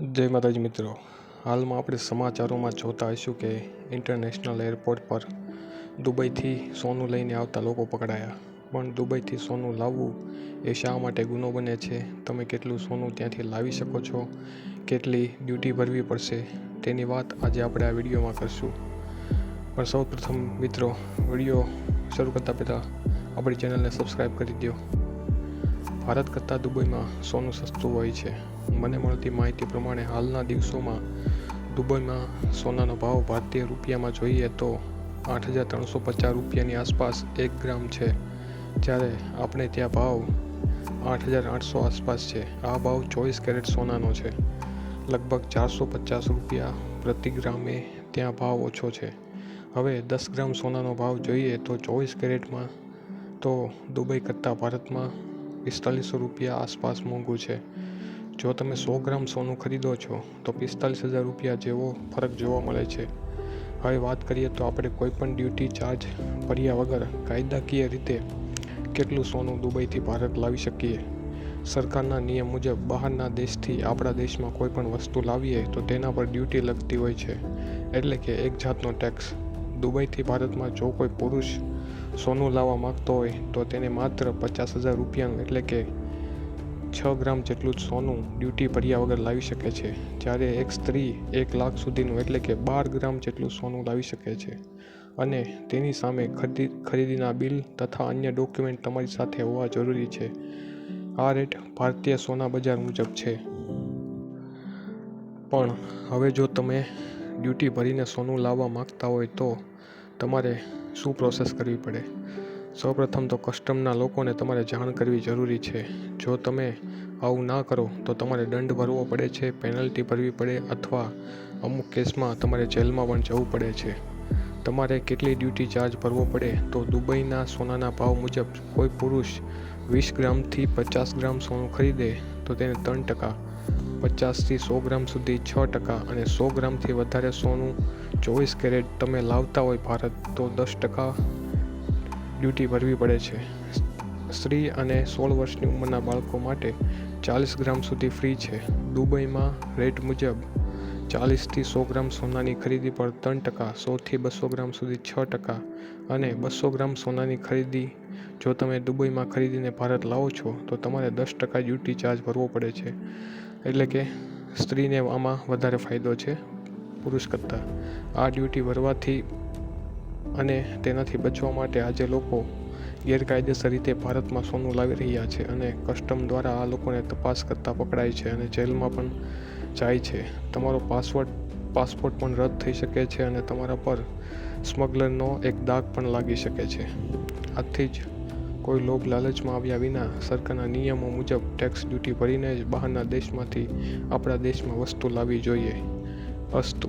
જય માતાજી મિત્રો, હાલમાં આપણે સમાચારોમાં જોતા હશું કે ઇન્ટરનેશનલ એરપોર્ટ પર દુબઈથી સોનું લઈને આવતા લોકો પકડાયા. પણ દુબઈથી સોનું લાવવું એ શા માટે ગુનો બને છે, તમે કેટલું સોનું ત્યાંથી લાવી શકો છો, કેટલી ડ્યુટી ભરવી પડશે, તેની વાત આજે આપણે આ વિડીયોમાં કરશું. પણ સૌપ્રથમ મિત્રો, વિડીયો શરૂ કરતાં પહેલાં આપણી ચેનલને સબસ્ક્રાઈબ કરી દો. ભારત કરતાં દુબઈમાં સોનું સસ્તું હોય છે. મને મળતી માહિતી પ્રમાણે હાલના દિવસોમાં દુબઈમાં સોનાનો ભાવ ભારતીય રૂપિયામાં જોઈએ તો 8,350 રૂપિયાની આસપાસ 1 ગ્રામ છે, જ્યારે આપણે ત્યાં ભાવ 8,800 આસપાસ છે. આ ભાવ 24 કેરેટ સોનાનો છે. લગભગ 450 રૂપિયા પ્રતિ ગ્રામે ત્યાં ભાવ ઓછો છે. હવે 10 ગ્રામ સોનાનો ભાવ જોઈએ તો 24 કેરેટમાં તો દુબઈ કરતાં ભારતમાં 4500 રૂપિયા આસપાસ મોંઘું છે. જો તમે 100 ગ્રામ સોનું ખરીદો છો તો 45,000 રૂપિયા જેવો ફરક જોવા મળે છે. હવે વાત કરીએ તો આપણે કોઈપણ ડ્યુટી ચાર્જ ભર્યા વગર કાયદાકીય રીતે કેટલું સોનું દુબઈથી ભારત લાવી શકીએ. સરકારના નિયમ મુજબ બહારના દેશથી આપણા દેશમાં કોઈપણ વસ્તુ લાવીએ તો તેના પર ડ્યુટી લગતી હોય છે, એટલે કે એક જાતનો ટેક્સ. દુબઈથી ભારતમાં જો કોઈ પુરુષ સોનું લાવવા માગતો હોય તો તેને માત્ર 50,000 રૂપિયાનું એટલે કે 6 ગ્રામ જેટલું જ સોનું ડ્યુટી ભર્યા વગર લાવી શકે છે, જ્યારે એક સ્ત્રી 1 લાખ સુધીનું એટલે કે 12 ગ્રામ જેટલું સોનું લાવી શકે છે, અને તેની સામે ખરીદીના બિલ તથા અન્ય ડોક્યુમેન્ટ તમારી સાથે હોવા જરૂરી છે. આ રેટ ભારતીય સોના બજાર મુજબ છે. પણ હવે જો તમે ડ્યુટી ભરીને સોનું લાવવા માગતા હોય તો તમારે શું પ્રોસેસ કરવી પડે? સૌપ્રથમ તો કસ્ટમના લોકોને તમારે જાણ કરવી જરૂરી છે. જો તમે આવું ના કરો તો તમારે દંડ ભરવો પડે છે, પેનલ્ટી ભરવી પડે અથવા અમુક કેસમાં તમારે જેલમાં પણ જવું પડે છે. તમારે કેટલી ડ્યુટી ચાર્જ ભરવો પડે તો દુબઈના સોનાના ભાવ મુજબ કોઈ પુરુષ 20 ગ્રામથી 50 ગ્રામ સોનું ખરીદે તો તેને 3%, 50થી 100 ગ્રામ સુધી 6% અને 100 ગ્રામથી વધારે સોનું 24 કેરેટ તમે લાવતા હોય ભારત તો 10% ડ્યુટી ભરવી પડે છે. સ્ત્રી અને 16 વર્ષની ઉંમરના બાળકો માટે 40 ગ્રામ સુધી ફ્રી છે. દુબઈમાં રેટ મુજબ 40થી 100 ગ્રામ સોનાની ખરીદી પર 3%, 100થી 200 ગ્રામ સુધી 6% અને 200 ગ્રામ સોનાની ખરીદી જો તમે દુબઈમાં ખરીદીને ભારત લાવો છો તો તમારે 10% ડ્યુટી ચાર્જ ભરવો પડે છે. એટલે કે સ્ત્રીને આમાં વધારે ફાયદો છે પુરુષ કરતાં. આ ડ્યુટી ભરવાથી અને તેનાથી બચવા માટે આજે લોકો ગેરકાયદેસર રીતે ભારતમાં સોનું લાવી રહ્યા છે અને કસ્ટમ દ્વારા આ લોકોને તપાસ કરતાં પકડાય છે અને જેલમાં પણ જાય છે. તમારો પાસપોર્ટ પણ રદ થઈ શકે છે અને તમારા પર સ્મગલરનો એક દાગ પણ લાગી શકે છે. આથી જ કોઈ લોભ લાલચમાં આવ્યા વિના સરકારના નિયમો મુજબ ટેક્સ ડ્યુટી ભરીને જ બહારના દેશમાંથી આપણા દેશમાં વસ્તુ લાવવી જોઈએ. અસ્તુ.